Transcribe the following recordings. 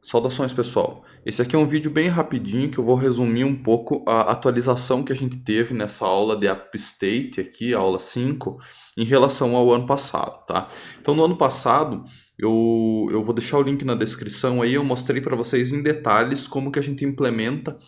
Saudações, pessoal. Esse aqui é um vídeo bem rapidinho que eu vou resumir um pouco a atualização que a gente teve nessa aula de AppState aqui, a aula 5, em relação ao ano passado, tá? Então, no ano passado, eu vou deixar o link na descrição aí, eu mostrei para vocês em detalhes como que a gente implementa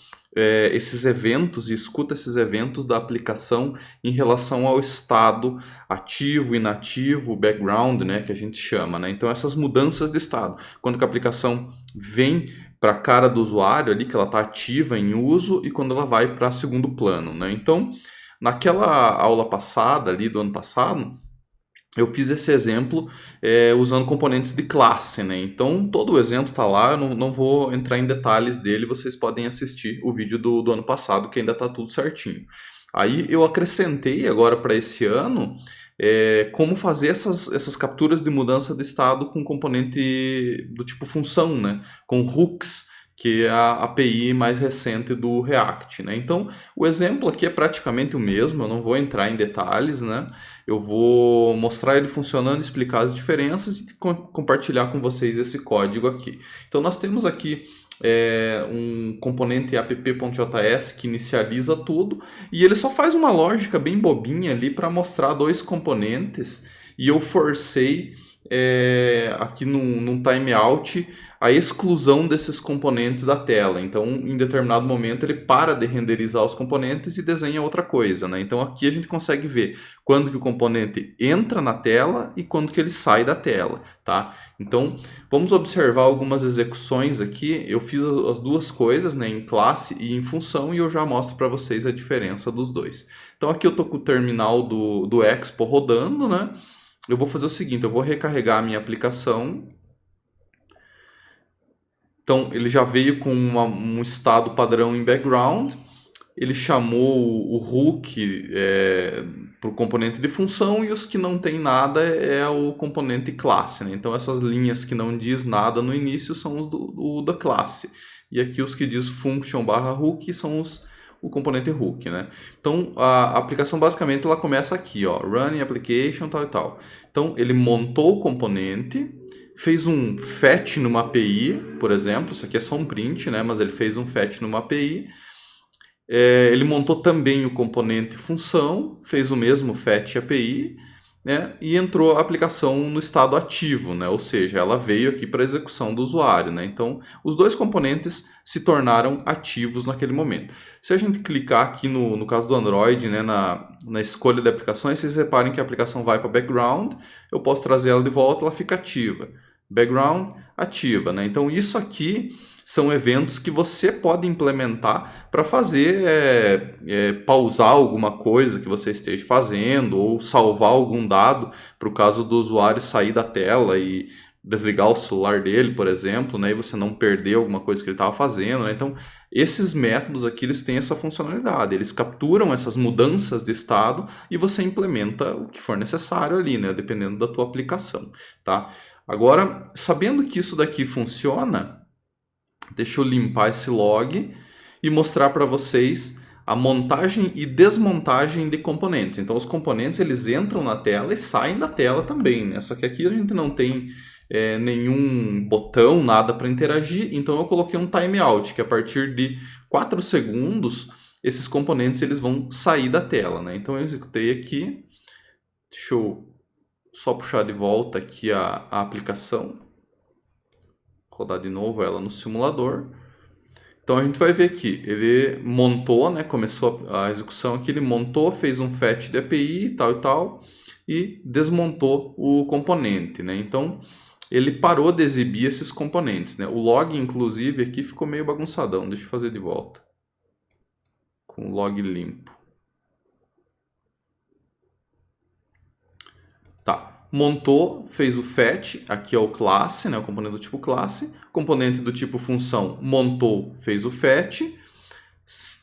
esses eventos e escuta esses eventos da aplicação em relação ao estado ativo, inativo, background, né, que a gente chama, né? Então, essas mudanças de estado. Quando que a aplicação vem para a cara do usuário ali, que ela está ativa em uso, e quando ela vai para segundo plano, né? Então, naquela aula passada, ali do ano passado, eu fiz esse exemplo usando componentes de classe, né? Então, todo o exemplo está lá, eu não vou entrar em detalhes dele, vocês podem assistir o vídeo do ano passado, que ainda está tudo certinho. Aí eu acrescentei agora para esse ano como fazer essas capturas de mudança de estado com componente do tipo função, né? Com hooks, que é a API mais recente do React, né? Então, o exemplo aqui é praticamente o mesmo, eu não vou entrar em detalhes, né? Eu vou mostrar ele funcionando, explicar as diferenças e compartilhar com vocês esse código aqui. Então, nós temos aqui um componente app.js que inicializa tudo e ele só faz uma lógica bem bobinha ali para mostrar dois componentes e eu forcei aqui num timeout a exclusão desses componentes da tela. Então, em determinado momento, ele para de renderizar os componentes e desenha outra coisa, né? Então, aqui a gente consegue ver quando que o componente entra na tela e quando que ele sai da tela, tá? Então, vamos observar algumas execuções aqui. Eu fiz as duas coisas, né, em classe e em função, e eu já mostro para vocês a diferença dos dois. Então, aqui eu estou com o terminal do Expo rodando, né? Eu vou fazer o seguinte, eu vou recarregar a minha aplicação. Então, ele já veio com um estado padrão em background, ele chamou o hook para o componente de função e os que não tem nada é o componente classe, né? Então, essas linhas que não diz nada no início são os da classe. E aqui os que diz function barra hook são o componente hook, né? Então, a aplicação basicamente ela começa aqui, ó, running application, tal e tal. Então, ele montou o componente, fez um fetch numa API, por exemplo, isso aqui é só um print, né? Mas ele fez um fetch numa API. Ele montou também o componente função, fez o mesmo fetch API, né? E entrou a aplicação no estado ativo, né? Ou seja, ela veio aqui para a execução do usuário, né? Então, os dois componentes se tornaram ativos naquele momento. Se a gente clicar aqui no caso do Android, né, na escolha de aplicações, vocês reparem que a aplicação vai para background, eu posso trazer ela de volta, ela fica ativa. Background, ativa, né? Então, isso aqui são eventos que você pode implementar para fazer pausar alguma coisa que você esteja fazendo ou salvar algum dado para o caso do usuário sair da tela e desligar o celular dele, por exemplo, né, e você não perder alguma coisa que ele estava fazendo, né? Então, esses métodos aqui eles têm essa funcionalidade, eles capturam essas mudanças de estado e você implementa o que for necessário ali, né, dependendo da tua aplicação, tá? Agora, sabendo que isso daqui funciona, deixa eu limpar esse log e mostrar para vocês a montagem e desmontagem de componentes. Então, os componentes eles entram na tela e saem da tela também, né? Só que aqui a gente não tem nenhum botão, nada para interagir, então eu coloquei um timeout, que a partir de 4 segundos, esses componentes eles vão sair da tela, né? Então, eu executei aqui, deixa eu só puxar de volta aqui a aplicação, rodar de novo ela no simulador. Então a gente vai ver aqui, ele montou, né, começou a execução aqui, ele montou, fez um fetch de API e tal, e desmontou o componente, né? Então ele parou de exibir esses componentes, né? O log, inclusive, aqui ficou meio bagunçadão, deixa eu fazer de volta, com o log limpo. Tá, montou, fez o fetch, aqui é o classe, né, o componente do tipo classe, componente do tipo função, montou, fez o fetch,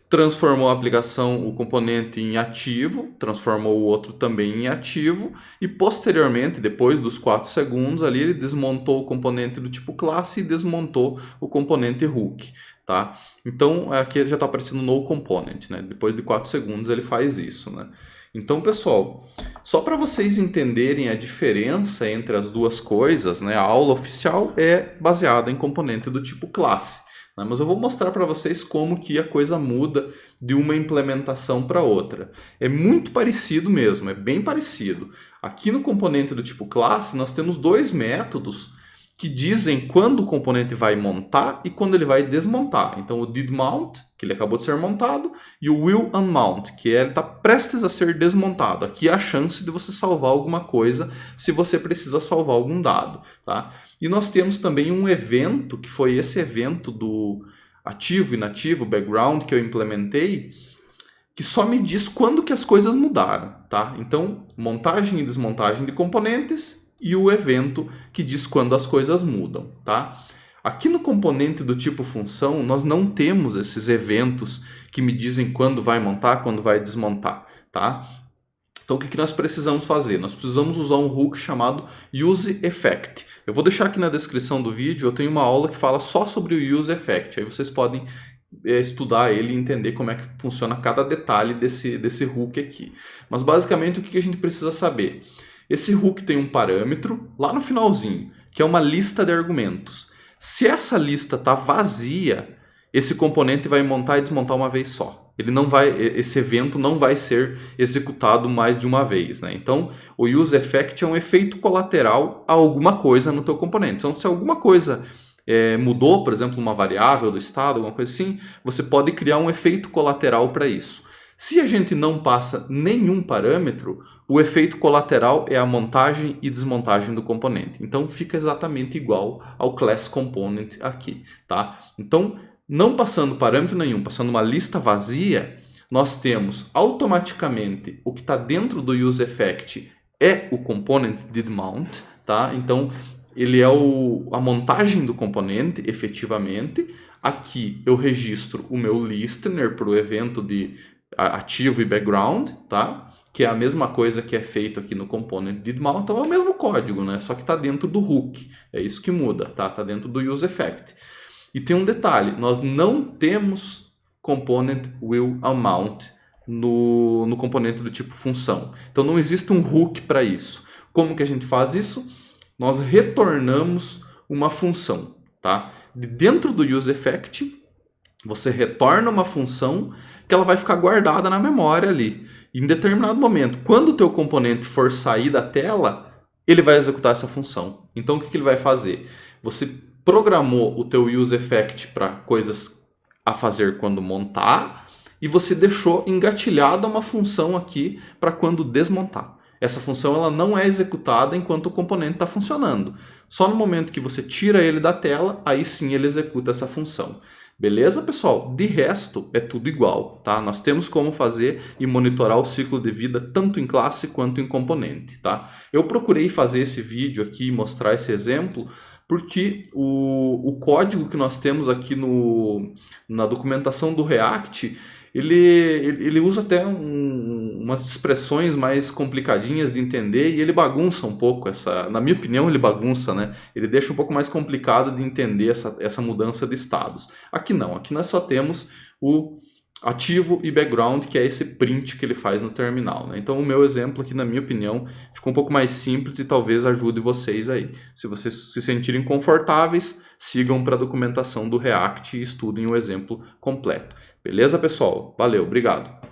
transformou a aplicação, o componente em ativo, transformou o outro também em ativo, e posteriormente, depois dos 4 segundos ali, ele desmontou o componente do tipo classe e desmontou o componente hook, tá? Então, aqui já está aparecendo no component, né? Depois de 4 segundos ele faz isso, né? Então, pessoal, só para vocês entenderem a diferença entre as duas coisas, né? A aula oficial é baseada em componente do tipo classe, né? Mas eu vou mostrar para vocês como que a coisa muda de uma implementação para outra. É muito parecido mesmo, é bem parecido. Aqui no componente do tipo classe, nós temos dois métodos que dizem quando o componente vai montar e quando ele vai desmontar. Então, o did mount, que ele acabou de ser montado, e o will unmount, que ele está prestes a ser desmontado. Aqui é a chance de você salvar alguma coisa se você precisa salvar algum dado. Tá? E nós temos também um evento, que foi esse evento do ativo e inativo, background, que eu implementei, que só me diz quando que as coisas mudaram. Tá? Então, montagem e desmontagem de componentes, e o evento que diz quando as coisas mudam, tá? Aqui no componente do tipo função, nós não temos esses eventos que me dizem quando vai montar, quando vai desmontar, tá? Então, o que nós precisamos fazer? Nós precisamos usar um hook chamado useEffect. Eu vou deixar aqui na descrição do vídeo, eu tenho uma aula que fala só sobre o useEffect. Aí vocês podem estudar ele e entender como é que funciona cada detalhe desse hook aqui. Mas, basicamente, o que a gente precisa saber? Esse hook tem um parâmetro lá no finalzinho, que é uma lista de argumentos. Se essa lista está vazia, esse componente vai montar e desmontar uma vez só. Esse evento não vai ser executado mais de uma vez, né? Então, o useEffect é um efeito colateral a alguma coisa no teu componente. Então, se alguma coisa mudou, por exemplo, uma variável do estado, alguma coisa assim, você pode criar um efeito colateral para isso. Se a gente não passa nenhum parâmetro, o efeito colateral é a montagem e desmontagem do componente. Então, fica exatamente igual ao class component aqui, tá? Então, não passando parâmetro nenhum, passando uma lista vazia, nós temos automaticamente o que está dentro do useEffect é o component didMount, tá? Então, ele é a montagem do componente, efetivamente. Aqui eu registro o meu listener para o evento de ativo e background, tá? Que é a mesma coisa que é feito aqui no component didMount, então é o mesmo código, né? Só que está dentro do hook, é isso que muda, tá? Está dentro do useEffect. E tem um detalhe, nós não temos component will unmount no componente do tipo função. Então não existe um hook para isso. Como que a gente faz isso? Nós retornamos uma função, tá? Dentro do useEffect, você retorna uma função que ela vai ficar guardada na memória ali. E em determinado momento, quando o teu componente for sair da tela, ele vai executar essa função. Então, o que ele vai fazer? Você programou o teu useEffect para coisas a fazer quando montar e você deixou engatilhada uma função aqui para quando desmontar. Essa função ela não é executada enquanto o componente está funcionando. Só no momento que você tira ele da tela, aí sim ele executa essa função. Beleza, pessoal? De resto, é tudo igual, tá? Nós temos como fazer e monitorar o ciclo de vida tanto em classe quanto em componente, tá? Eu procurei fazer esse vídeo aqui e mostrar esse exemplo porque o código que nós temos aqui na documentação do React, ele usa até umas expressões mais complicadinhas de entender e ele bagunça um pouco na minha opinião ele bagunça, né? Ele deixa um pouco mais complicado de entender essa mudança de estados. Aqui não, aqui nós só temos o ativo e background, que é esse print que ele faz no terminal, né? Então o meu exemplo aqui, na minha opinião, ficou um pouco mais simples e talvez ajude vocês aí. Se vocês se sentirem confortáveis, sigam para a documentação do React e estudem o exemplo completo. Beleza, pessoal? Valeu, obrigado!